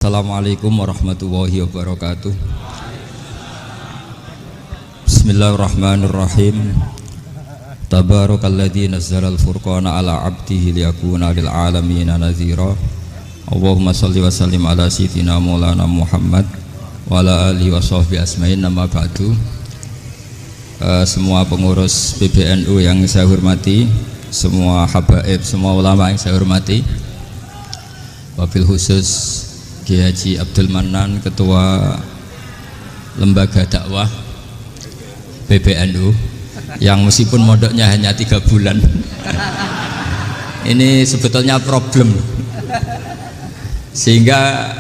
Assalamualaikum warahmatullahi wabarakatuh. Bismillahirrahmanirrahim. Tabarakalladzi nazzalal furqana ala 'abdihi liyakuna lil 'alamin nadhira. Allahumma shalli wa sallim ala sayyidina Maulana Muhammad wa ala alihi wa sahbihi asma'in. Nama ba'du. Semua pengurus PBNU yang saya hormati, semua habaib, semua ulama yang saya hormati, wabil khusus Kiai Haji Abdul Manan, Ketua Lembaga Dakwah PBNU, yang meskipun mondoknya hanya 3 bulan ini sebetulnya problem, sehingga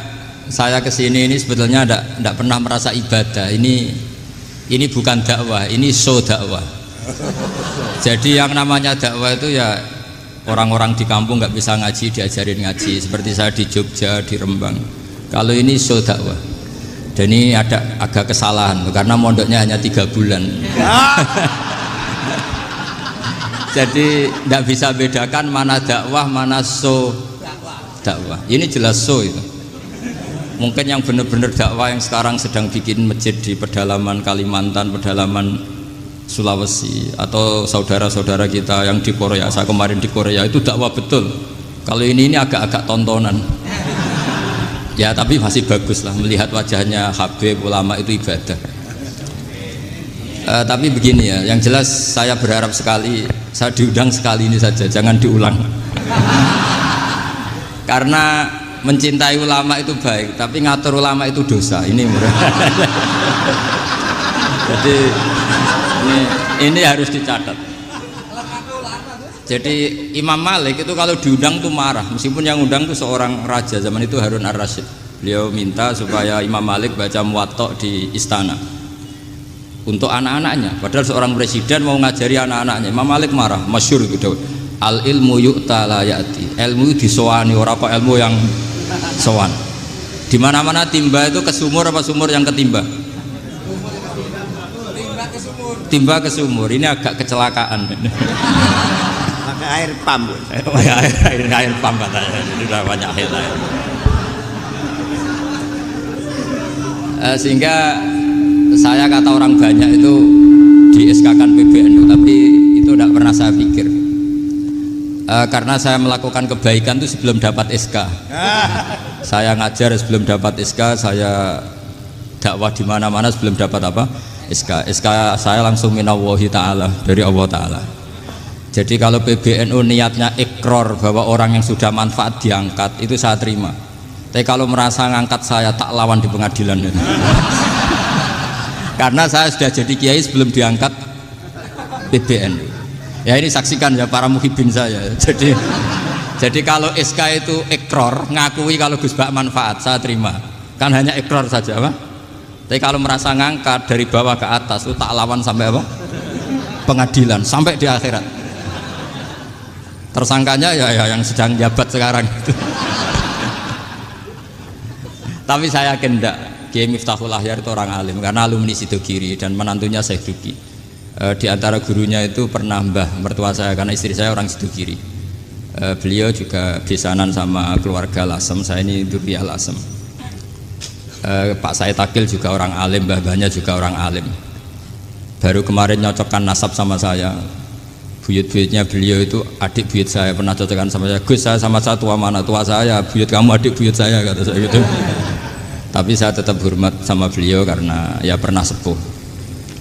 saya kesini ini sebetulnya tidak pernah merasa ibadah. Ini bukan dakwah, ini show dakwah. Jadi yang namanya dakwah itu ya orang-orang di kampung nggak bisa ngaji diajarin ngaji, seperti saya di Jogja, di Rembang. Kalau ini show dakwah, dan ini ada agak kesalahan karena mondoknya hanya 3 bulan. Jadi tidak bisa bedakan mana dakwah, mana show dakwah. Ini jelas show itu. Mungkin yang benar-benar dakwah yang sekarang sedang bikin masjid di pedalaman Kalimantan, pedalaman Sulawesi, atau saudara-saudara kita yang di Korea, saya kemarin di Korea, itu dakwah betul. Kalau ini agak-agak tontonan. Ya tapi masih bagus lah, melihat wajahnya habib ulama itu ibadah. Tapi begini ya, yang jelas saya berharap sekali, saya diundang sekali ini saja, jangan diulang. Karena mencintai ulama itu baik, tapi ngatur ulama itu dosa. Ini jadi ini harus dicatat. Jadi Imam Malik itu kalau diundang tuh marah, meskipun yang undang tuh seorang raja zaman itu, Harun ar-Rasyid. Beliau minta supaya Imam Malik baca Muwatta di istana untuk anak-anaknya, padahal seorang presiden mau ngajari anak-anaknya. Imam Malik marah, masyhur gitu, al ilmu yu'ta la ya'ti, ilmu disowani, ora kok ilmu yang sowan. Di mana-mana timba itu ke sumur apa sumur yang ketimba? Timba ke sumur. Ini agak kecelakaan. Pakai air pump. air pump katanya. Ini udah banyak air. Sehingga saya, kata orang banyak itu di SK-kan PBNU, tapi itu tidak pernah saya pikir. Karena saya melakukan kebaikan itu sebelum dapat SK. Saya ngajar sebelum dapat SK, saya dakwah di mana-mana sebelum dapat apa? SK saya langsung minallahi ta'ala, dari Allah Ta'ala. Jadi kalau PBNU niatnya ikrar bahwa orang yang sudah manfaat diangkat, itu saya terima. Tapi kalau merasa ngangkat saya, tak lawan di pengadilan. Karena saya sudah jadi kiai sebelum diangkat PBNU. Ya ini saksikan ya para muhibin saya. Jadi kalau SK itu ikrar, ngakui kalau Gus Bak manfaat, saya terima. Kan hanya ikrar saja, Pak. Tapi kalau merasa ngangkat dari bawah ke atas, itu tak lawan sampai apa? Pengadilan, sampai di akhirat. Tersangkanya ya yang sedang jabat sekarang itu. Tapi saya yakin enggak, Kiai Miftahul Ahyar itu orang alim, karena alumni Sidogiri dan menantunya Syekh Duki. Di antara gurunya itu pernah mbah mertua saya, karena istri saya orang Sidogiri. Beliau juga besanan sama keluarga Lasem, saya ini Durriyah Lasem. Pak Said Akil juga orang alim, mbah-mbahnya juga orang alim. Baru kemarin nyocokkan nasab sama saya. Buyut-buyutnya beliau itu adik buyut saya, pernah cocokkan sama saya. Gus, saya sama saya tua mana? Tua saya, buyut kamu adik buyut saya, kata saya gitu. Tapi saya tetap hormat sama beliau karena ya pernah sepuh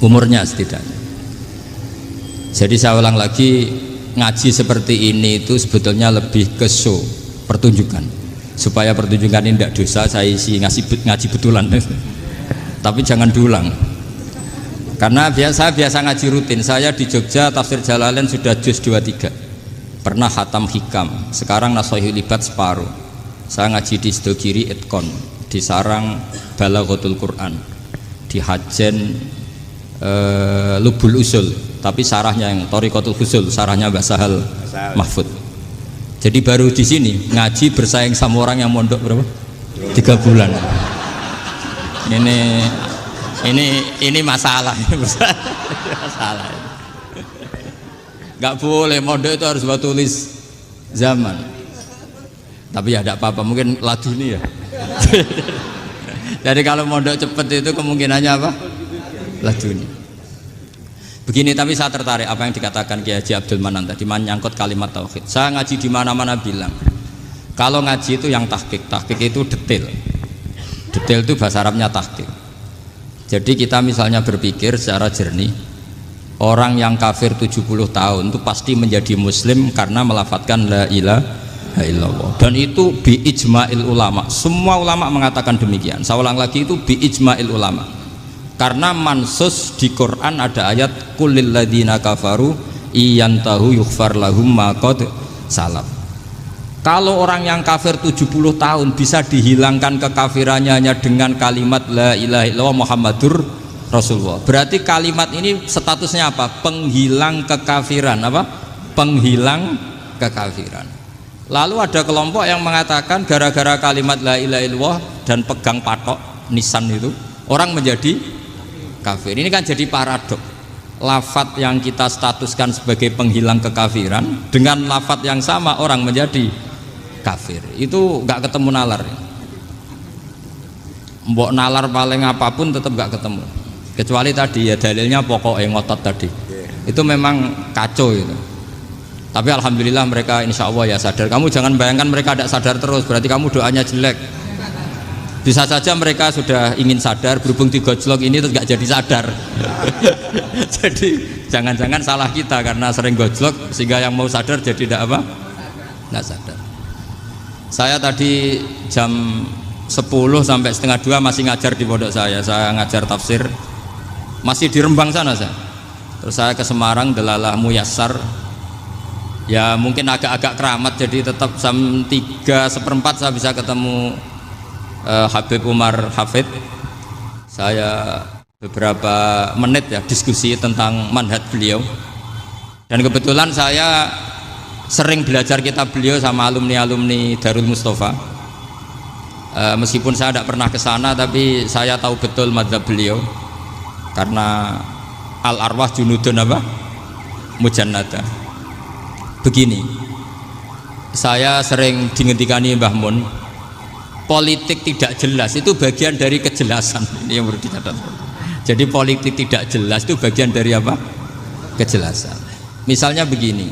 umurnya setidaknya. Jadi saya ulang lagi, ngaji seperti ini itu sebetulnya lebih ke show, pertunjukan, supaya pertunjukan ini tidak dosa. Saya isi ngaji betulan. Tapi jangan diulang, karena biasa ngaji rutin. Saya di Jogja tafsir Jalalain sudah juz 23, pernah khatam hikam, sekarang Nashihul Ibad separuh. Saya ngaji di Sidogiri Itkon, di Sarang Balaghatul Quran, di Hajen Lubul Usul, tapi sarahnya yang Thariqatul Husul, sarahnya Mbah Sahal Mahfud. Jadi baru di sini ngaji bersaing sama orang yang mondok berapa? 3 bulan. Ini masalah. Masalah. Nggak boleh mondok itu harus buat tulis zaman. Tapi ya tidak apa-apa, mungkin laduni ya. Jadi kalau mondok cepet itu kemungkinannya apa? Laduni. Begini, tapi saya tertarik apa yang dikatakan Kiai Haji Abdul Manan tadi menyangkut kalimat tauhid. Saya ngaji di mana-mana bilang, kalau ngaji itu yang tahqiq itu detail. Detail itu bahasa Arabnya tahqiq. Jadi kita misalnya berpikir secara jernih, orang yang kafir 70 tahun itu pasti menjadi muslim karena melafadzkan la ilaha illallah. Dan itu bi ijma'il ulama. Semua ulama mengatakan demikian. Saya ulang lagi, itu bi ijma'il ulama. Karena mansus di Quran ada ayat kulil ladina kafaru iyantahu yughfar lahum ma qad salaf. Kalau orang yang kafir 70 tahun bisa dihilangkan kekafirannya hanya dengan kalimat la ilaha illallah Muhammadur Rasulullah. Berarti kalimat ini statusnya apa? Penghilang kekafiran, apa? Penghilang kekafiran. Lalu ada kelompok yang mengatakan gara-gara kalimat la ilaha illallah dan pegang patok nisan itu orang menjadi kafir. Ini kan jadi paradok. Lafat yang kita statuskan sebagai penghilang kekafiran dengan lafat yang sama orang menjadi kafir. Itu nggak ketemu nalar. Mbok nalar paling apapun tetap nggak ketemu. Kecuali tadi ya dalilnya pokoknya ngotot tadi. Itu memang kacau itu. Tapi alhamdulillah mereka insya Allah ya sadar. Kamu jangan bayangkan mereka tidak sadar terus, berarti kamu doanya jelek. Bisa saja mereka sudah ingin sadar, berhubung digojlok ini terus gak jadi sadar. Jadi jangan-jangan salah kita karena sering gojlok sehingga yang mau sadar jadi tidak apa? Nggak sadar. Saya tadi jam 10 sampai setengah 2 masih ngajar di pondok saya ngajar tafsir masih di Rembang sana saya. Terus saya ke Semarang Delalah Muyassar. Ya mungkin agak-agak keramat, jadi tetap jam 3:4 saya bisa ketemu Habib Umar Hafid. Saya beberapa menit ya diskusi tentang manhaj beliau, dan kebetulan saya sering belajar kitab beliau sama alumni Darul Mustafa. Meskipun saya tidak pernah ke sana, tapi saya tahu betul mazhab beliau karena al arwah junudun apa? Mujannada. Begini, saya sering dingetikani Mbah Mun, politik tidak jelas itu bagian dari kejelasan. Ini yang perlu dicatat. Jadi politik tidak jelas itu bagian dari apa? Kejelasan. Misalnya begini,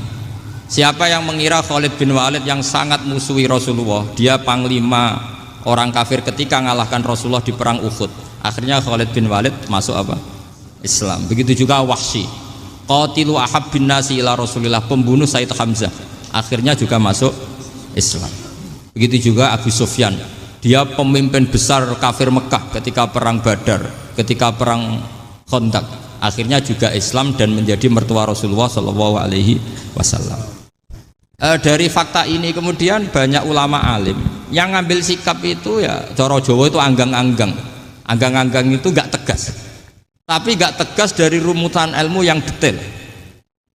siapa yang mengira Khalid bin Walid yang sangat musuhi Rasulullah, dia panglima orang kafir ketika ngalahkan Rasulullah di perang Uhud, akhirnya Khalid bin Walid masuk apa? Islam. Begitu juga Wahsy, qatilu ahabbin nasi ila Rasulillah, pembunuh Sayyid Hamzah, akhirnya juga masuk Islam. Begitu juga Abu Sufyan, dia pemimpin besar kafir Mekah ketika perang Badar, ketika perang Khandaq, akhirnya juga Islam dan menjadi mertua Rasulullah Shallallahu Alaihi Wasallam. Dari fakta ini kemudian banyak ulama alim yang ngambil sikap itu ya cara Jawa itu anggang-anggang. Anggang-anggang itu gak tegas, tapi gak tegas dari rumusan ilmu yang detail.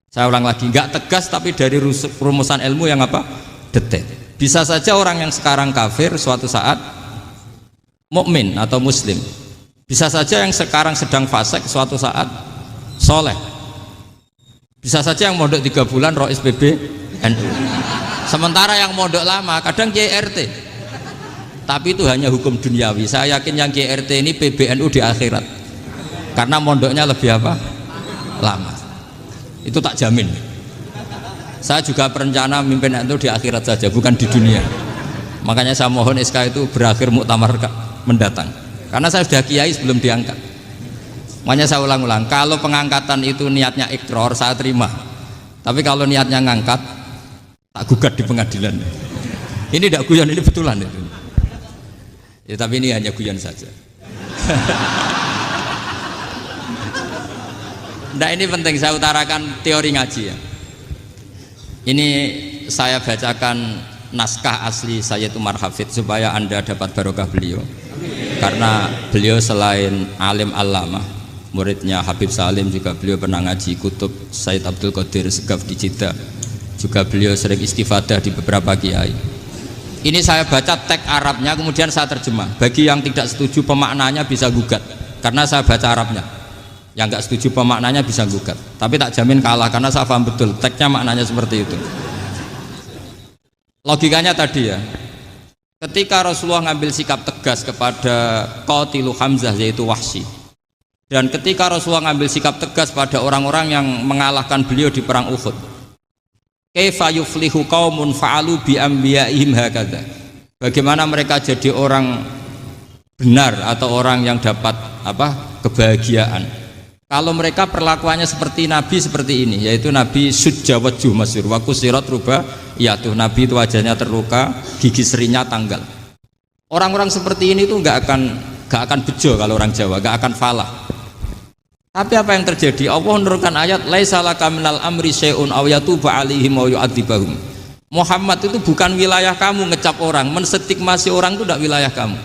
Saya ulang lagi, gak tegas tapi dari rumusan ilmu yang apa? Detail. Bisa saja orang yang sekarang kafir suatu saat mukmin atau muslim. Bisa saja yang sekarang sedang fasik suatu saat soleh. Bisa saja yang mondok 3 bulan Rois PB NU. Sementara yang mondok lama kadang Kiai RT. Tapi itu hanya hukum duniawi. Saya yakin yang Kiai RT ini PBNU di akhirat. Karena mondoknya lebih apa? Lama. Itu tak jamin. Saya juga berencana mimpin itu di akhirat saja, bukan di dunia. Makanya saya mohon SK itu berakhir muktamar mendatang. Karena saya sudah kiai sebelum diangkat. Makanya saya ulang-ulang, kalau pengangkatan itu niatnya ikrar, saya terima. Tapi kalau niatnya ngangkat, tak gugat di pengadilan. Ini tidak guyon, ini betulan itu. Ya, tapi ini hanya guyon saja. Nah, ini penting saya utarakan teori ngaji ya. Ini saya bacakan naskah asli Sayyid Umar Hafid supaya Anda dapat barokah beliau. Karena beliau selain alim allamah, muridnya Habib Salim, juga beliau pernah ngaji kutub Sayyid Abdul Qadir Segaf di Jeddah. Juga beliau sering istifadah di beberapa kiai. Ini saya baca teks Arabnya kemudian saya terjemah. Bagi yang tidak setuju pemaknanya bisa gugat, karena saya baca Arabnya. Yang nggak setuju pemaknanya bisa gugat, tapi tak jamin kalah karena saya paham betul teksnya maknanya seperti itu. Logikanya tadi ya, ketika Rasulullah ngambil sikap tegas kepada Qatilu Hamzah yaitu Wahsy, dan ketika Rasulullah ngambil sikap tegas pada orang-orang yang mengalahkan beliau di perang Uhud, kaifa yuflihu qaumun fa'alu bi anbiya'ihim hakadha, bagaimana mereka jadi orang benar atau orang yang dapat kebahagiaan kalau mereka perlakuannya seperti Nabi seperti ini, yaitu Nabi sujja wajhu masyhur wa kusirat ruba, yaitu Nabi itu wajahnya terluka, gigi serinya tanggal. Orang-orang seperti ini tuh nggak akan bejo kalau orang Jawa, nggak akan falah. Tapi apa yang terjadi? Allah menurunkan ayat laisa laka minal amri syai'un aw yatuba 'alaihim aw yu'adzibahum. Muhammad itu bukan wilayah kamu ngecap orang, menstigmasi orang itu tidak wilayah kamu.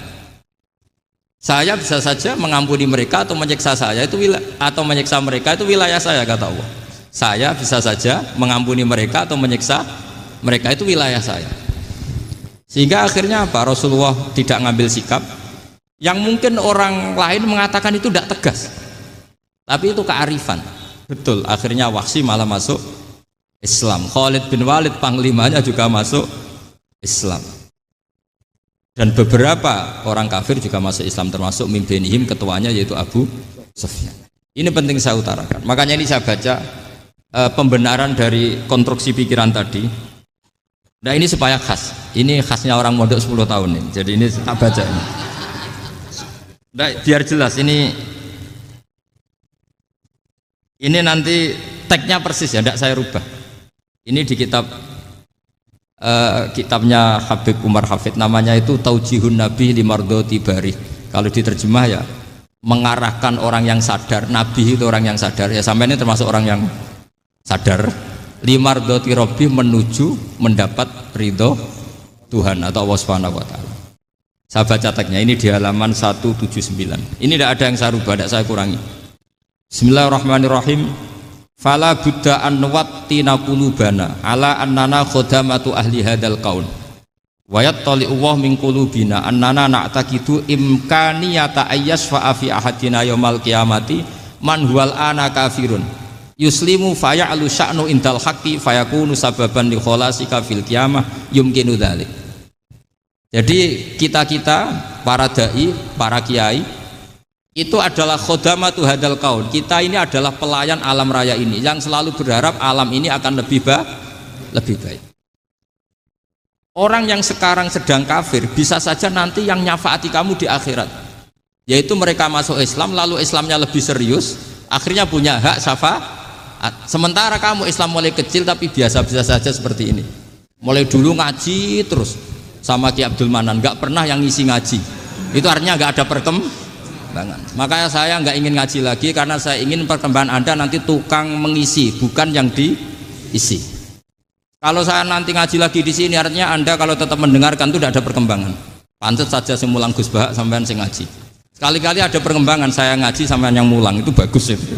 Saya bisa saja mengampuni mereka atau menyiksa saya itu atau menyiksa mereka itu wilayah saya, kata Allah. Saya bisa saja mengampuni mereka atau menyiksa mereka itu wilayah saya. Sehingga akhirnya apa? Rasulullah tidak ngambil sikap yang mungkin orang lain mengatakan itu tidak tegas. Tapi itu kearifan. Betul, akhirnya Wahsy malah masuk Islam. Khalid bin Walid panglimanya juga masuk Islam. Dan beberapa orang kafir juga masuk Islam, termasuk mimpinihim, ketuanya yaitu Abu Sufyan. Ini penting saya utarakan. Makanya ini saya baca pembenaran dari konstruksi pikiran tadi. Nah ini supaya khas. Ini khasnya orang mondok 10 tahun ini. Jadi ini tak baca ini. Nah, biar jelas ini nanti tagnya persis ya, tidak saya rubah. Ini di kitabnya Habib Umar Hafid, namanya itu Taujihun Nabi Limardoti Bari. Kalau diterjemah ya mengarahkan orang yang sadar. Nabi itu orang yang sadar ya, sampai ini termasuk orang yang sadar. Limardoti Robbi, menuju mendapat ridho Tuhan atau Allah Subhanahu wa Ta'ala. Saya baca tagnya ini di halaman 179. Ini tidak ada yang saya rubah, tidak saya kurangi. Bismillahirrahmanirrahim. Fala buddha an nuwattina qulubana ala annana khodamatu ahli hadal qaul wa yattali'u wa min qulubina annana na'taqidu imkaniyata ayyasfa'a fi ahadina yaumal qiyamati man huwal ana kafirun yuslimu faya'lu sya'nu indal haqqi fayakunu sababan li kholasika fil qiyamah yumkinu dzalik. Jadi kita para dai, para kiai itu adalah khodamatu hadal kaun. Kita ini adalah pelayan alam raya ini yang selalu berharap alam ini akan lebih baik. Orang yang sekarang sedang kafir bisa saja nanti yang nyafaati kamu di akhirat, yaitu mereka masuk Islam lalu Islamnya lebih serius, akhirnya punya hak syafaat. Sementara kamu Islam mulai kecil tapi biasa-biasa saja seperti ini, mulai dulu ngaji terus sama Ki Abdul Manan, nggak pernah yang ngisi ngaji, itu artinya nggak ada perkembangan. Makanya saya nggak ingin ngaji lagi karena saya ingin perkembangan Anda nanti tukang mengisi, bukan yang diisi. Kalau saya nanti ngaji lagi di sini, artinya Anda kalau tetap mendengarkan itu tidak ada perkembangan. Pantes saja semulang Gus Bahak sampean sing ngaji. Sekali-kali ada perkembangan, saya ngaji sampean yang mulang, itu bagus itu.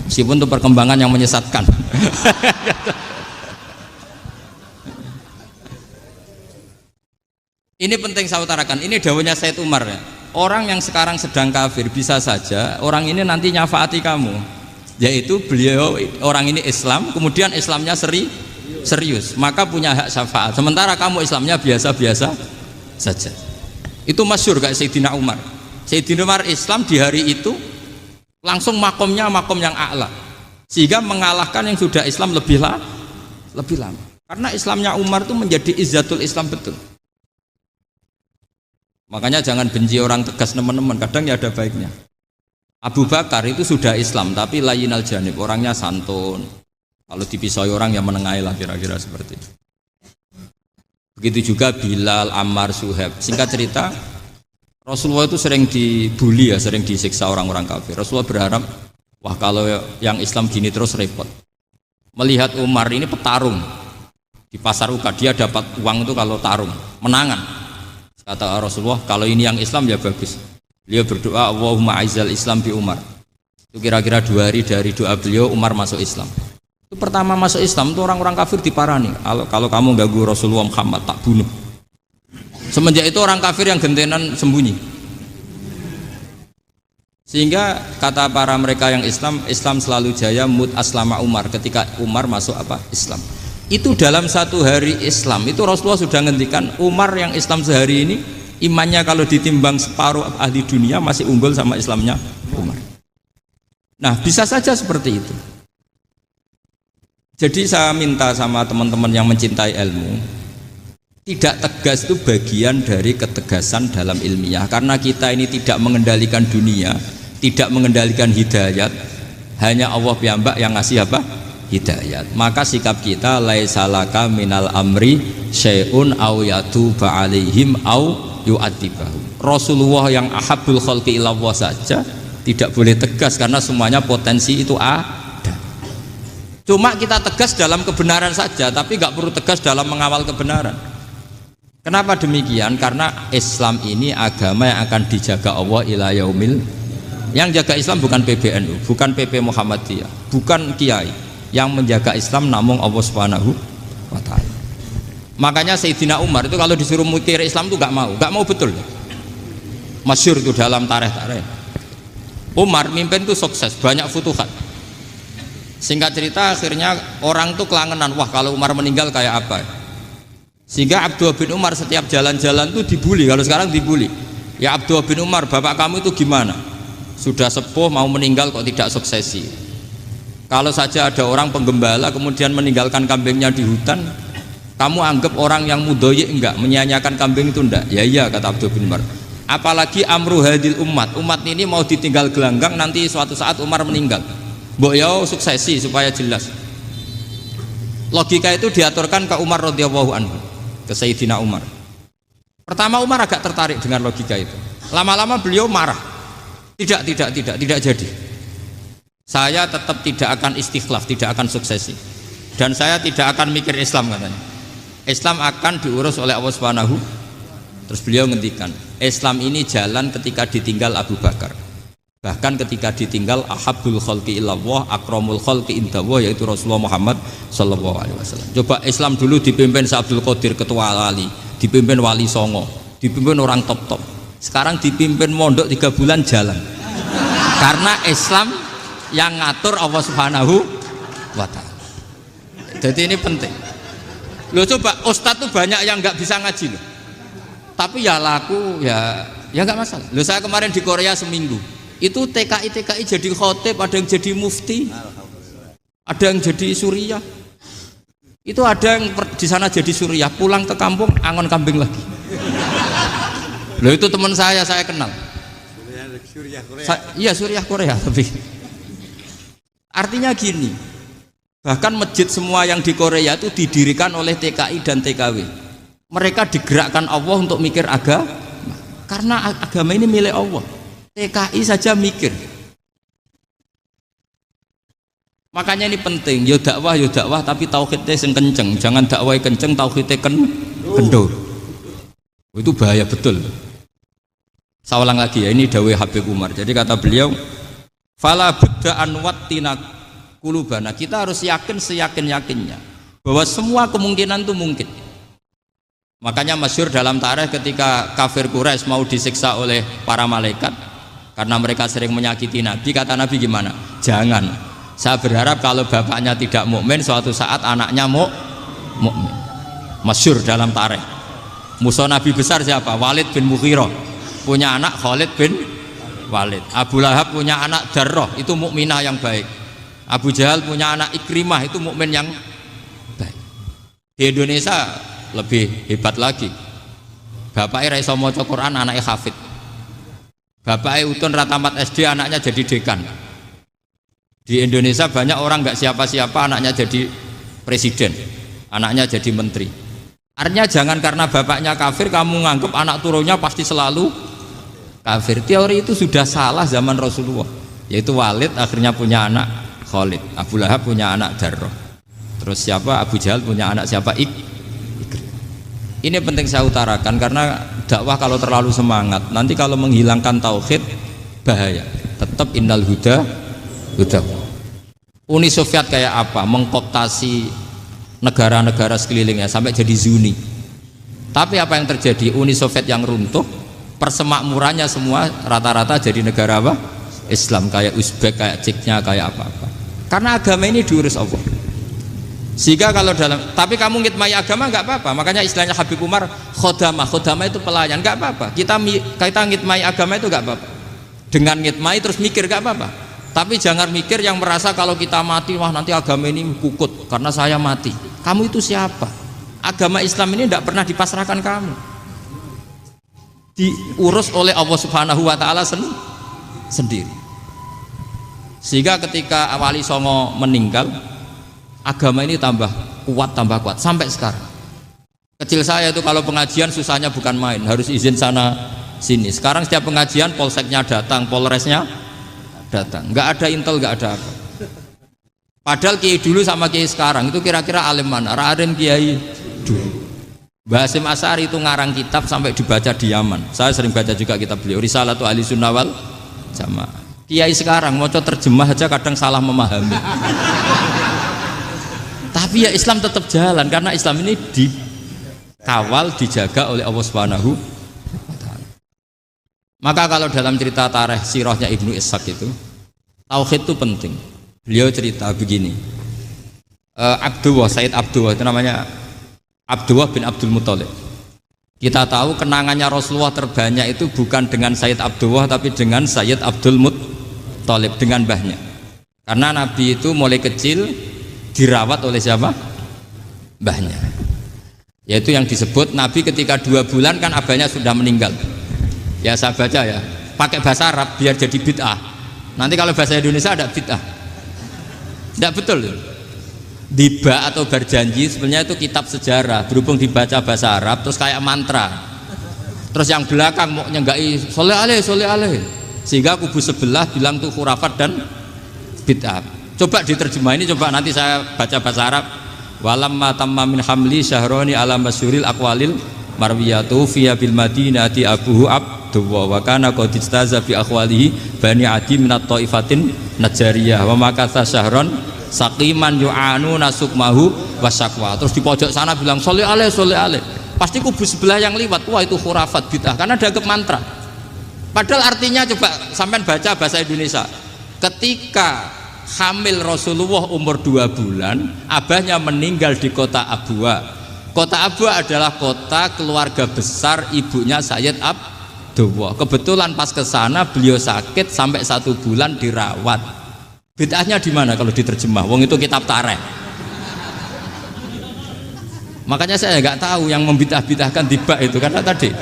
Meskipun itu perkembangan yang menyesatkan. Ini penting saya utarakan. Ini dawuhnya Said Umar ya. Orang yang sekarang sedang kafir bisa saja orang ini nanti nyafaati kamu, yaitu beliau orang ini Islam, kemudian Islamnya serius, maka punya hak syafaat. Sementara kamu Islamnya biasa-biasa saja. Itu masyhur kayak Sayyidina Umar. Sayyidina Umar Islam di hari itu langsung makomnya makom yang a'la, sehingga mengalahkan yang sudah Islam lebih lama. Karena Islamnya Umar itu menjadi izzatul Islam betul. Makanya jangan benci orang tegas teman-teman, kadang ya ada baiknya. Abu Bakar itu sudah Islam tapi layinal janib, orangnya santun. Kalau dipisoi orang yang menengahi lah, kira-kira seperti itu. Begitu juga Bilal, Ammar, Suhaib. Singkat cerita, Rasulullah itu sering dibully ya, sering disiksa orang-orang kafir. Rasulullah berharap, wah kalau yang Islam gini terus repot. Melihat Umar ini petarung di pasar Uka, dia dapat uang itu kalau tarung, menangan. Kata Rasulullah, kalau ini yang Islam ya bagus. Beliau berdoa, Allahumma aizal Islam bi Umar. Itu kira-kira 2 hari dari doa beliau, Umar masuk Islam. Itu pertama masuk Islam itu orang-orang kafir diparani. Kalau kamu ganggu Rasulullah Muhammad tak bunuh. Semenjak itu orang kafir yang gentenan sembunyi. Sehingga kata para mereka yang Islam, Islam selalu jaya mut aslama Umar, ketika Umar masuk Islam. Itu dalam satu hari Islam itu Rasulullah sudah ngendikan Umar yang Islam sehari ini imannya kalau ditimbang separuh ahli dunia masih unggul sama Islamnya Umar. Nah bisa saja seperti itu. Jadi saya minta sama teman-teman yang mencintai ilmu, tidak tegas itu bagian dari ketegasan dalam ilmiah. Karena kita ini tidak mengendalikan dunia, tidak mengendalikan hidayat, hanya Allah piyambak yang ngasih apa? Hidayat. Maka sikap kita laisalaka minal amri syai'un aw yatuba alaihim aw yu'adzibahum. Rasulullah yang ahabul khalqi ilallah saja tidak boleh tegas karena semuanya potensi itu ada. Cuma kita tegas dalam kebenaran saja, tapi nggak perlu tegas dalam mengawal kebenaran. Kenapa demikian? Karena Islam ini agama yang akan dijaga Allah ila yaumil. Yang jaga Islam bukan PBNU, bukan PP Muhammadiyah, bukan kiai. Yang menjaga Islam namun Allah Subhanahu wa ta'ala. Makanya Sayyidina Umar itu kalau disuruh mikir Islam itu nggak mau betul. Masyhur itu dalam tarikh-tarikh. Umar mimpin itu sukses, banyak futuhat. Singkat cerita akhirnya orang tuh kelangenan, wah kalau Umar meninggal kayak apa. Sehingga Abdullah bin Umar setiap jalan-jalan tuh dibully, kalau sekarang dibully. Ya Abdullah bin Umar, bapak kamu itu gimana? Sudah sepuh mau meninggal kok tidak suksesi. Kalau saja ada orang penggembala kemudian meninggalkan kambingnya di hutan, kamu anggap orang yang mudoyik enggak, menyanyiakan kambing itu enggak? Ya iya kata Abdul bin Umar. Apalagi amru hadil umat ini mau ditinggal gelanggang, nanti suatu saat Umar meninggal. Mbok yo suksesi supaya jelas. Logika itu diaturkan ke Umar radhiyallahu anhu, ke Sayyidina Umar. Pertama Umar agak tertarik dengan logika itu. Lama-lama beliau marah. Tidak jadi. Saya tetap tidak akan istikhlaf, tidak akan suksesi, dan saya tidak akan mikir Islam katanya. Islam akan diurus oleh Allah Subhanahu. Terus beliau ngendikan, Islam ini jalan ketika ditinggal Abu Bakar, bahkan ketika ditinggal ahabul khalqi ilallah akramul khalqi indallah, yaitu Rasulullah Muhammad sallallahu alaihi wasallam. Coba Islam dulu dipimpin Abdul Qadir ketua wali, dipimpin Wali Songo, dipimpin orang top. Sekarang dipimpin mondok 3 bulan jalan. Karena Islam yang ngatur Allah Subhanahu wa ta'ala. Jadi ini penting. Loh coba ustadz tuh banyak yang nggak bisa ngaji loh. Tapi ya laku ya nggak masalah. Loh saya kemarin di Korea seminggu. Itu TKI jadi khotib, ada yang jadi mufti. Ada yang jadi suriah. Itu ada yang di sana jadi suriah, pulang ke kampung angon kambing lagi. Loh itu teman saya kenal. Suriah Korea. Iya suriah Korea tapi artinya gini, bahkan masjid semua yang di Korea itu didirikan oleh TKI dan TKW. Mereka digerakkan Allah untuk mikir agama, karena agama ini milik Allah. TKI saja mikir. Makanya ini penting, yo dakwah tapi tauhidnya sing kenceng, jangan dakwah kenceng tauhidnya kendor. Itu bahaya betul. Saya ulang lagi ya, ini dawuh Habib Umar. Jadi kata beliau, fala budda an wattina kulubana, kita harus yakin seyakin-yakinnya bahwa semua kemungkinan itu mungkin. Makanya masyhur dalam tarikh ketika kafir Quraisy mau disiksa oleh para malaikat karena mereka sering menyakiti Nabi, kata Nabi gimana? Jangan. Saya berharap kalau bapaknya tidak mukmin, suatu saat anaknya mukmin. Masyhur dalam tarikh. Musuh Nabi besar siapa? Walid bin Mughirah. Punya anak Khalid bin Walid. Abu Lahab punya anak Darrah, itu mukminah yang baik. Abu Jahal punya anak Ikrimah, itu mukmin yang baik. Di Indonesia lebih hebat lagi. Bapaknya ra iso maca Quran, anaknya hafid. Bapaknya utun ratamat SD, anaknya jadi dekan. Di Indonesia banyak orang nggak siapa-siapa, anaknya jadi presiden, anaknya jadi menteri. Artinya jangan karena bapaknya kafir kamu nganggap anak turunnya pasti selalu kafir. Teori itu sudah salah zaman Rasulullah. Yaitu Walid akhirnya punya anak Khalid, Abu Lahab punya anak Darrah. Terus siapa? Abu Jahal punya anak siapa? Ini penting saya utarakan karena dakwah kalau terlalu semangat, nanti kalau menghilangkan tauhid bahaya. Tetap innal huda. Uni Soviet kayak apa? Mengkooptasi negara-negara sekelilingnya sampai jadi Zuni. Tapi apa yang terjadi? Uni Soviet yang runtuh, persemakmurannya semua rata-rata jadi negara apa? Islam, kayak Uzbek, kayak Ceknya, kayak apa-apa. Karena agama ini diurus Allah. Sehingga kalau tapi kamu ngitmai agama nggak apa-apa. Makanya istilahnya Habib Umar khodamah itu pelayan, nggak apa-apa. Kita ngitmai agama itu nggak apa-apa. Dengan ngitmai terus mikir nggak apa-apa. Tapi jangan mikir yang merasa kalau kita mati, wah nanti agama ini kukut karena saya mati. Kamu itu siapa? Agama Islam ini tidak pernah dipasrahkan kamu. Diurus oleh Allah Subhanahu wa taala sendiri. Sehingga ketika Wali Songo meninggal, agama ini tambah kuat sampai sekarang. Kecil saya itu kalau pengajian susahnya bukan main, harus izin sana sini. Sekarang setiap pengajian polseknya datang, polresnya datang, nggak ada intel, nggak ada apa. Padahal kiai dulu sama kiai sekarang itu kira-kira alim mana? Raden kiai dulu. Mbah Hasyim Asy'ari itu ngarang kitab sampai dibaca di Yaman. Saya sering baca juga kitab beliau, Risalatu Ahli Sunnah wal Jamaah. Kiai sekarang mau terjemah aja kadang salah memahami. Tapi ya Islam tetap jalan karena Islam ini dikawal, dijaga oleh Allah Subhanahu wa taala. Maka kalau dalam cerita tarikh sirahnya Ibnu Ishaq itu, tauhid itu penting. Beliau cerita begini. Sayyid Abdullah itu namanya Abdullah bin Abdul Muthalib. Kita tahu kenangannya Rasulullah terbanyak itu bukan dengan Sayyid Abdullah tapi dengan Sayyid Abdul Muthalib, dengan mbahnya. Karena Nabi itu mulai kecil dirawat oleh siapa? Mbahnya. Yaitu yang disebut Nabi ketika 2 bulan kan abahnya sudah meninggal. Ya saya baca ya, pakai bahasa Arab biar jadi bid'ah. Nanti kalau bahasa Indonesia ada bid'ah. Tidak betul. Diba atau berjanji sebenarnya itu kitab sejarah, berhubung dibaca bahasa Arab terus kayak mantra. Terus yang belakang mau nyenggai soleh aleh, sehingga kubu sebelah bilang tuh khurafat dan bid'ah. Coba diterjemah ini, coba nanti saya baca bahasa Arab. Walamma tamma min hamli syahroni ala masyhuril aqwalil marwiyatu fiya bil madinati abuhu Abdullah wa kana qad istaza bi aqwalihi bani adi min at-taifatin najariyah wa makatha syahron saqiman yu'anu nasukmahu wasyakwa. Terus di pojok sana bilang soleh aleh. Pasti kubu sebelah yang liwat, wah itu khurafat bid'ah karena dianggap mantra. Padahal artinya coba sampean baca bahasa Indonesia. Ketika hamil Rasulullah umur 2 bulan, abahnya meninggal di kota Abwa. Kota Abwa adalah kota keluarga besar ibunya Sayyid Abdullah. Kebetulan pas ke sana beliau sakit sampai 1 bulan dirawat. Bid'ahnya di mana kalau diterjemah? Wong itu kitab tarikh. Makanya saya nggak tahu yang membidah-bidahkan tiba itu karena tadi.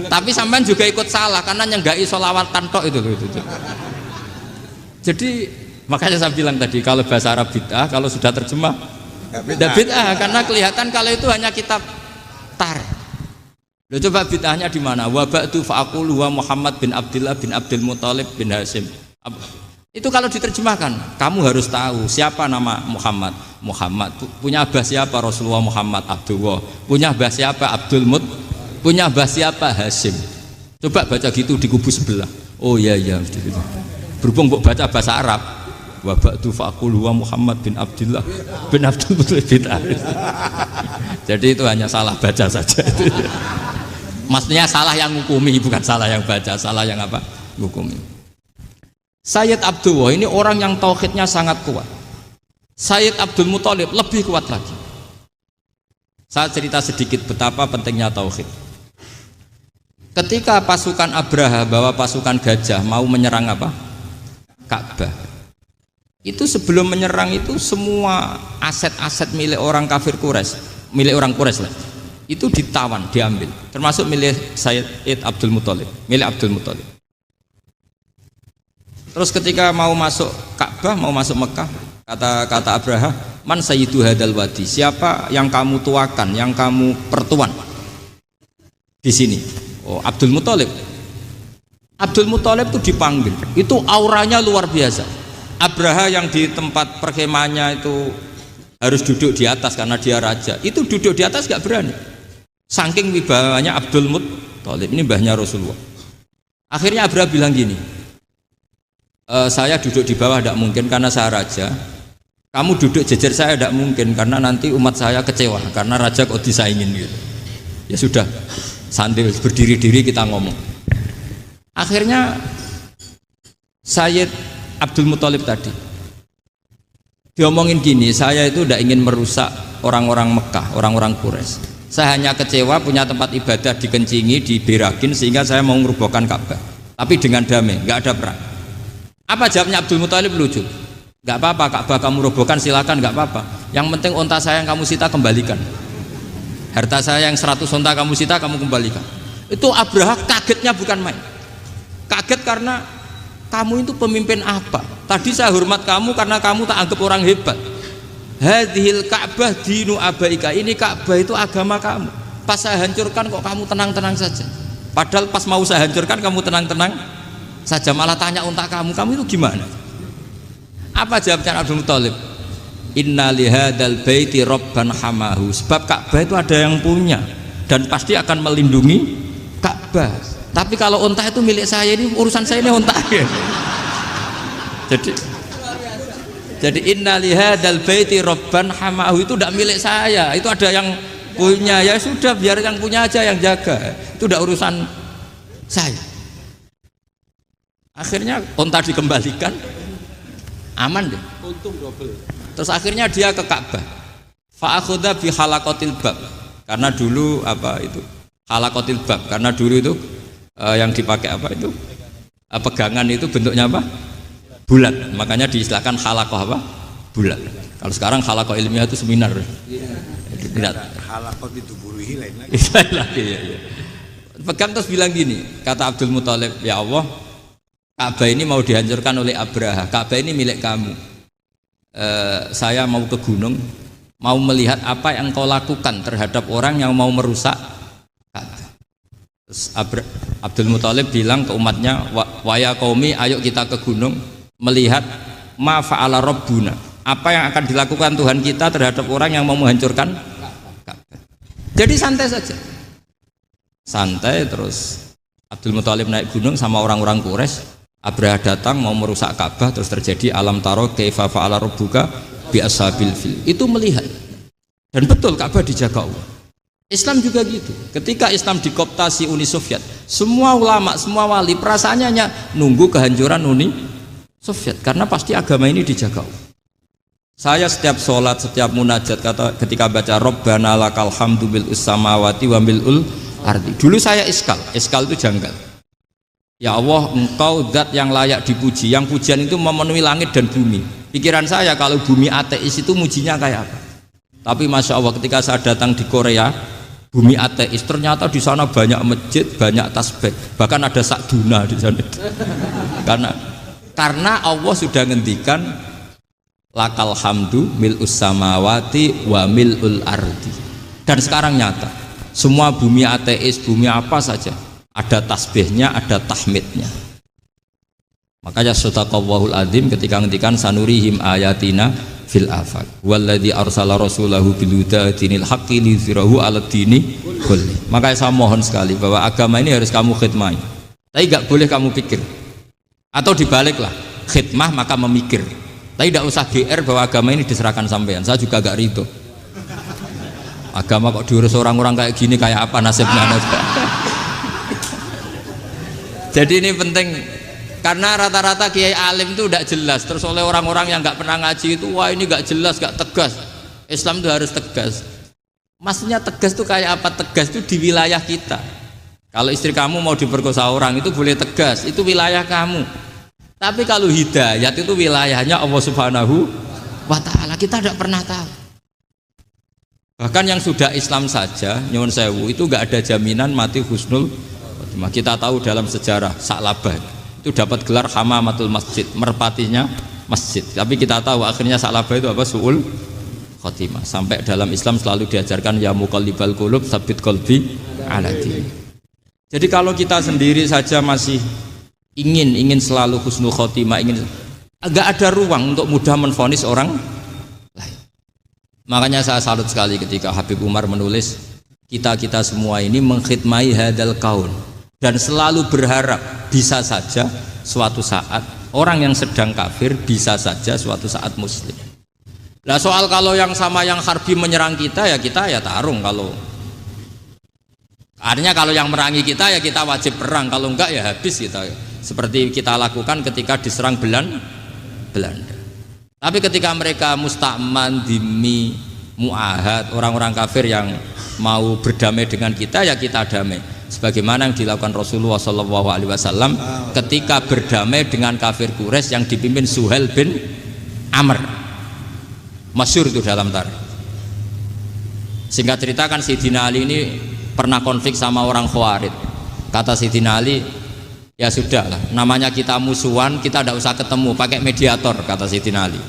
Tapi sampean juga ikut salah karena nyenggai sholawat tantok itu. Jadi makanya saya bilang tadi kalau bahasa Arab bid'ah, kalau sudah terjemah tidak bid'ah karena kelihatan kalau itu hanya kitab tarikh. Loh, coba bid'ahnya di mana? Wa ba'du fa'aqulu wa Muhammad bin Abdullah bin Abdul Muthalib bin Hasyim. Itu kalau diterjemahkan, kamu harus tahu siapa nama Muhammad. Muhammad punya abah siapa? Rasulullah Muhammad Abdullah. Punya abah siapa? Abdul Mut. Punya abah siapa? Hasyim. Coba baca gitu di kubu sebelah. Oh iya. Berhubung baca bahasa Arab. Wa ba'du fa'aqulu wa Muhammad bin Abdullah bin Abdul Muthalib bin Hasyim. Jadi itu hanya salah baca saja. Maksudnya salah yang ngukumi, bukan salah yang baca, salah yang apa? Ngukumi. Sayyid Abdullah ini orang yang tauhidnya sangat kuat. Sayyid Abdul Muthalib lebih kuat lagi. Saya cerita sedikit betapa pentingnya tauhid. Ketika pasukan Abraha bawa pasukan gajah mau menyerang apa? Ka'bah. Itu sebelum menyerang itu semua aset-aset milik orang kafir Quraisy, milik orang Quraisy lah. Itu ditawan, diambil. Termasuk milik Sayyid Abdul Muthalib, milik Abdul Muthalib. Terus ketika mau masuk Ka'bah, mau masuk Mekah, kata Abraha, man sayyidu hadal wadi, siapa yang kamu tuakan, yang kamu pertuan di sini? Oh, Abdul Muthalib. Abdul Muthalib itu dipanggil, itu auranya luar biasa. Abraha yang di tempat perkemahannya itu harus duduk di atas karena dia raja, itu duduk di atas gak berani. Saking wibawanya Abdul Muthalib, ini mbahnya Rasulullah. Akhirnya Abraha bilang gini, saya duduk di bawah tidak mungkin karena saya raja. Kamu duduk jejer saya tidak mungkin karena nanti umat saya kecewa karena raja kok disaingin gitu. Ya sudah, sambil berdiri-diri kita ngomong. Akhirnya Sayyid Abdul Muthalib tadi Diomongin gini, saya itu tidak ingin merusak orang-orang Mekah, orang-orang Quraisy. Saya hanya kecewa punya tempat ibadah dikencingi, diberakin sehingga saya mau merubuhkan Ka'bah. Tapi dengan damai, nggak ada perang. Apa jawabnya Abdul Muthalib? Lucu. Nggak apa-apa, Ka'bah kamu robohkan silakan, nggak apa-apa. Yang penting onta saya yang kamu sita kembalikan. Harta saya yang 100 onta kamu sita kamu kembalikan. Itu Abraha kagetnya bukan main. Kaget karena kamu itu pemimpin apa? Tadi saya hormat kamu karena kamu tak anggap orang hebat. Hadhil Ka'bah dinu abaika. Ini Ka'bah itu agama kamu. Pas saya hancurkan kok kamu tenang-tenang saja. Padahal pas mau saya hancurkan kamu tenang-tenang saja, malah tanya unta kamu itu gimana? Apa jawabnya Abdul Muthalib? Inna lihadal baiti rabban hamahu. Sebab Ka'bah itu ada yang punya dan pasti akan melindungi Ka'bah. Tapi kalau unta itu milik saya, ini urusan saya, ini unta. Jadi inna lihadal baiti rabban hamahu itu tidak milik saya, itu ada yang punya. Ya sudah, biar yang punya aja yang jaga, itu tidak urusan saya. Akhirnya unta dikembalikan, aman deh, untung double. Terus akhirnya dia ke Ka'bah, fa'akhudha bi halaqatil bab, karena dulu apa itu halaqatil bab, karena dulu itu yang dipakai apa itu pegangan itu bentuknya apa, bulat, makanya diistilahkan halaqah apa, bulat. Kalau sekarang halaqah ilmiah itu seminar. Tidak. Halaqah itu buruhi lain lagi. Ya. Pegang terus bilang gini, kata Abdul Muthalib, ya Allah, Ka'bah ini mau dihancurkan oleh Abraha. Ka'bah ini milik kamu. Saya mau ke gunung, mau melihat apa yang kau lakukan terhadap orang yang mau merusak Ka'bah. Terus Abdul Muthalib bilang ke umatnya, wa ya qaumi, ayo kita ke gunung melihat ma fa'ala rabbuna, apa yang akan dilakukan Tuhan kita terhadap orang yang mau menghancurkan Ka'bah. Jadi santai saja, santai. Terus Abdul Muthalib naik gunung sama orang-orang Quraisy. Abraha datang mau merusak Ka'bah, terus terjadi alam taro kaifa fa'ala rabbuka bi ashabil fil. Itu melihat, dan betul Ka'bah dijaga Allah. Islam juga gitu. Ketika Islam dikooptasi Uni Soviet, semua ulama, semua wali perasaannya hanya nunggu kehancuran Uni Soviet, karena pasti agama ini dijaga Allah. Saya setiap sholat, setiap munajat, ketika baca Rabbana lakal hamdu bil samawati wa mil'ul ardi. Dulu saya iskal itu janggal. Ya Allah, engkau zat yang layak dipuji, yang pujian itu memenuhi langit dan bumi. Pikiran saya kalau bumi ateis itu mujinya kayak apa? Tapi Masya Allah, ketika saya datang di Korea, bumi ateis, ternyata di sana banyak masjid, banyak tasbih, bahkan ada sakduna di sana. Karena Allah sudah ngendikan lakal hamdu mil'us samawati wa mil'ul ardi. Dan sekarang nyata, semua bumi ateis, bumi apa saja, ada tasbihnya, ada tahmidnya. Makanya sadaqallahul adzim ketika ngendikan sanurihim ayatina fil afaq walladzi arsala rasulahu bil huda dinil haqqi liyuzhirahu 'alad dini kulli. Makanya saya mohon sekali bahwa agama ini harus kamu khidmah. Tapi enggak boleh kamu pikir. Atau dibaliklah, khidmah maka memikir. Tapi tidak usah GR bahwa agama ini diserahkan sampean. Saya juga agak ridho. Agama kok diurus orang-orang kayak gini, kayak apa nasibnya? Jadi ini penting, karena rata-rata kiai alim itu tidak jelas. Terus oleh orang-orang yang nggak pernah ngaji itu, wah ini nggak jelas, nggak tegas. Islam itu harus tegas. Maksudnya tegas itu kayak apa? Tegas itu di wilayah kita. Kalau istri kamu mau diperkosa orang itu boleh tegas, itu wilayah kamu. Tapi kalau hidayat itu wilayahnya Allah Subhanahu wa Ta'ala, kita tidak pernah tahu. Bahkan yang sudah Islam saja, nyuwun sewu, itu nggak ada jaminan mati husnul. Kita tahu dalam sejarah Sa'labah itu dapat gelar hamamatul masjid, merpatinya masjid. Tapi kita tahu akhirnya Sa'labah itu apa? Su'ul khotimah. Sampai dalam Islam selalu diajarkan ya muqallibal qulub tsabbit qalbi ala dini. Jadi kalau kita sendiri saja masih ingin selalu husnul khotimah, agak ada ruang untuk mudah menvonis orang lain. Makanya saya salut sekali ketika Habib Umar menulis kita semua ini mengkhidmai hadal kaun, dan selalu berharap bisa saja suatu saat orang yang sedang kafir bisa saja suatu saat muslim. Nah soal kalau yang sama yang harbi menyerang kita ya tarung. Kalau artinya kalau yang merangi kita ya kita wajib perang, kalau enggak ya habis kita. Seperti kita lakukan ketika diserang Belanda. Tapi ketika mereka musta'man, dhimmi, mu'ahad, orang-orang kafir yang mau berdamai dengan kita, ya kita damai. Sebagaimana yang dilakukan Rasulullah SAW ketika berdamai dengan kafir Quraisy yang dipimpin Suhail bin Amr. Masyhur itu dalam tarikh. Singkat cerita kan Sayyidina Ali ini pernah konflik sama orang Khawarij. Kata Sayyidina Ali, ya sudahlah, namanya kita musuhan, kita tidak usah ketemu, pakai mediator, kata Sayyidina Ali.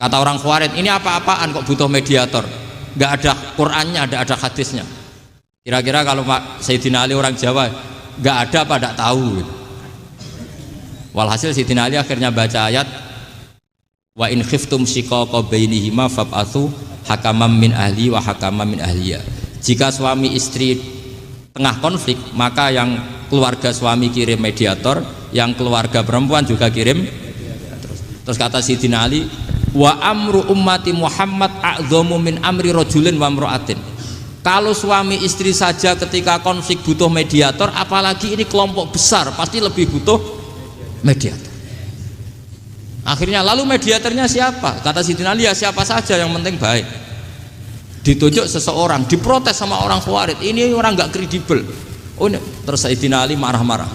Kata orang Khawarij, ini apa-apaan kok butuh mediator, nggak ada Qur'annya, ada hadisnya. Kira-kira kalau Pak Sayyidina Ali orang Jawa, nggak ada apa tidak tahu. Walhasil Sayyidina Ali akhirnya baca ayat, wa in khiftum shiqaqa bainihima fab'atsu hakaman min ahli wa hakaman min ahliya. Jika suami istri tengah konflik, maka yang keluarga suami kirim mediator, yang keluarga perempuan juga kirim. Terus kata Sayyidina Ali, wa amru ummati Muhammad a'dhamu min amri rajulin wa imra'atin. Kalau suami istri saja ketika konflik butuh mediator, apalagi ini kelompok besar, pasti lebih butuh mediator. Akhirnya lalu mediatornya siapa? Kata Sayyidina Ali, ya siapa saja yang penting baik. Ditunjuk seseorang, diprotes sama orang Khawarij, ini orang nggak kredibel. Oh, terus Sayyidina Ali marah-marah.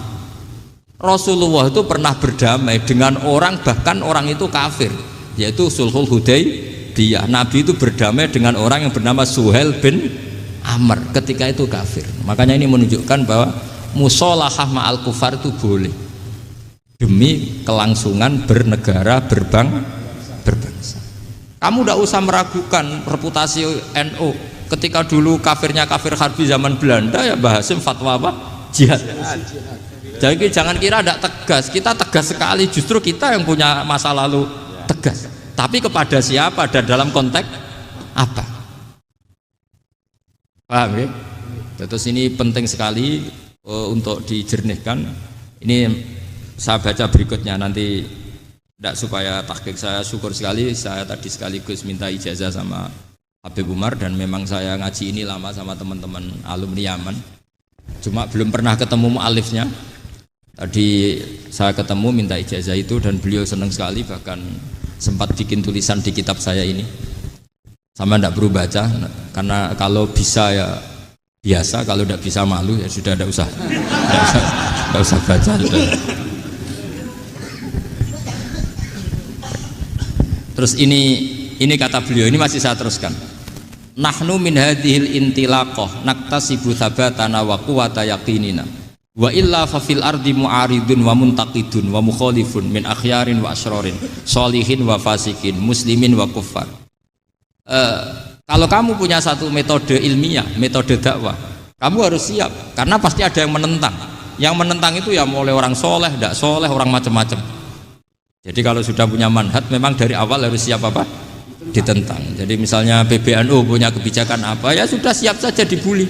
Rasulullah itu pernah berdamai dengan orang, bahkan orang itu kafir, yaitu Sulhul Hudaybiyah. Nabi itu berdamai dengan orang yang bernama Suhail bin Amr, ketika itu kafir. Makanya ini menunjukkan bahwa musolahah ma'al kufar itu boleh demi kelangsungan bernegara, berbangsa. Kamu tidak usah meragukan reputasi NU. Ketika dulu kafirnya kafir harbi zaman Belanda, ya Mbah Hasim fatwa apa? Jihad. Jadi jangan kira tidak tegas, kita tegas sekali, justru kita yang punya masa lalu tegas. Tapi kepada siapa dan dalam konteks apa? Paham ya? Terus ini penting sekali untuk dijernihkan. Ini saya baca berikutnya nanti, tidak supaya tahqiq saya syukur sekali, saya tadi sekaligus minta ijazah sama Habib Umar, dan memang saya ngaji ini lama sama teman-teman alumni Yaman, cuma belum pernah ketemu mu'alifnya. Tadi saya ketemu minta ijazah itu dan beliau senang sekali, bahkan sempat bikin tulisan di kitab saya ini. Sama tidak perlu baca, karena kalau bisa ya biasa, kalau tidak bisa malu ya sudah, tidak usah baca sudah. Terus ini kata beliau, ini masih saya teruskan. Nahnu min hadhil intilaqah naktasibu thabatana wa quwwata yaqinina wa illa fa fil ardi mu'aridun wa muntaqidun wa mukhalifun min akhyarin wa asyrarin sholihin wa fasikin muslimin wa kuffar. Kalau kamu punya satu metode ilmiah, metode dakwah, kamu harus siap, karena pasti ada yang menentang. Yang menentang itu ya mulai orang soleh, tidak soleh, orang macam-macam. Jadi kalau sudah punya manhaj, memang dari awal harus siap apa? Ditentang. Jadi misalnya PBNU punya kebijakan apa, ya sudah siap saja dibully.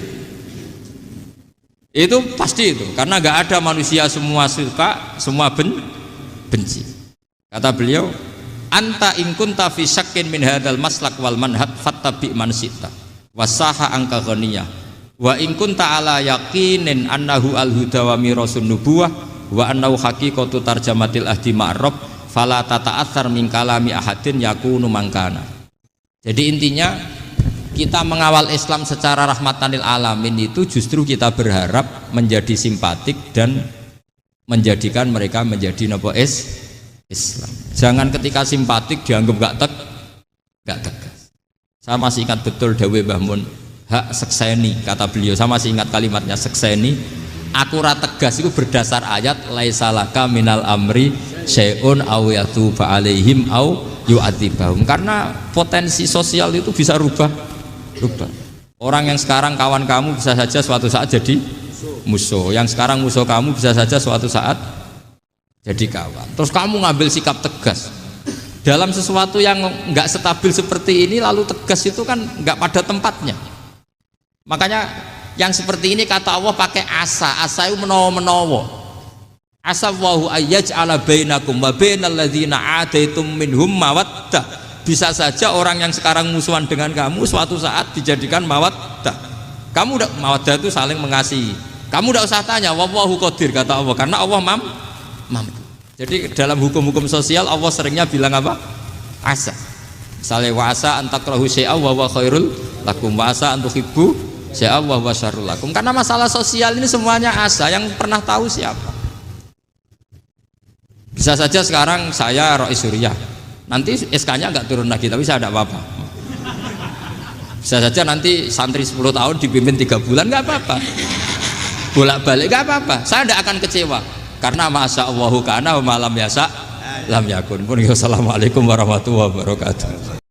Itu pasti itu, karena nggak ada manusia semua suka, semua benci. Kata beliau, anta in kunta fi syakkin min hadzal maslak wal manhaj fattabi man syi'ta wasaha angka ghaniyah wa in kunta ala yaqinin annahu al huda wa mirasun nubuwah wa annahu haqiqatu tarjamatil ahdi ma'rab fala tata'atsar min kalami ahadin yakunu mangkana. Jadi intinya kita mengawal Islam secara rahmatan lil alamin itu justru kita berharap menjadi simpatik dan menjadikan mereka menjadi napa Islam. Jangan ketika simpatik dianggap gak tegas. Saya masih ingat betul dawuh Mbah Mun, hak sekseni, kata beliau. Saya masih ingat kalimatnya, sekseni. Aku ra tegas itu berdasar ayat laisa laka minal amri syai'un aw yatuba alaihim aw yu'adzibahum. Karena potensi sosial itu bisa rubah. Orang yang sekarang kawan kamu bisa saja suatu saat jadi musuh. Yang sekarang musuh kamu bisa saja suatu saat jadi kawan. Terus kamu ngambil sikap tegas dalam sesuatu yang nggak stabil seperti ini, lalu tegas itu kan nggak pada tempatnya. Makanya yang seperti ini kata Allah pakai asa itu menawa. Asa wahu ayyaj'ala bainakum wa bainal ladzina ataitum minhum mawaddah. Bisa saja orang yang sekarang musuhan dengan kamu suatu saat dijadikan mawaddah. Kamu udah mawaddah itu saling mengasihi. Kamu udah usah tanya, wallahu qadir, kata Allah, karena Allah mampu. Jadi dalam hukum-hukum sosial Allah seringnya bilang apa? asa. Misalnya wasa antakrahu syai'a wa huwa khairul lakum, wasa antuhibbu syai'a wa huwa syarrul lakum. Karena masalah sosial ini semuanya asa, yang pernah tahu siapa? Bisa saja sekarang saya Rois Surya, nanti SK-nya nggak turun lagi, tapi saya tidak apa-apa. Bisa saja nanti santri 10 tahun dipimpin 3 bulan, nggak apa-apa. Bolak-balik nggak apa-apa, saya tidak akan kecewa. Karena masa Allahu kana wa malam yasa lam yakun. Assalamualaikum warahmatullahi wabarakatuh.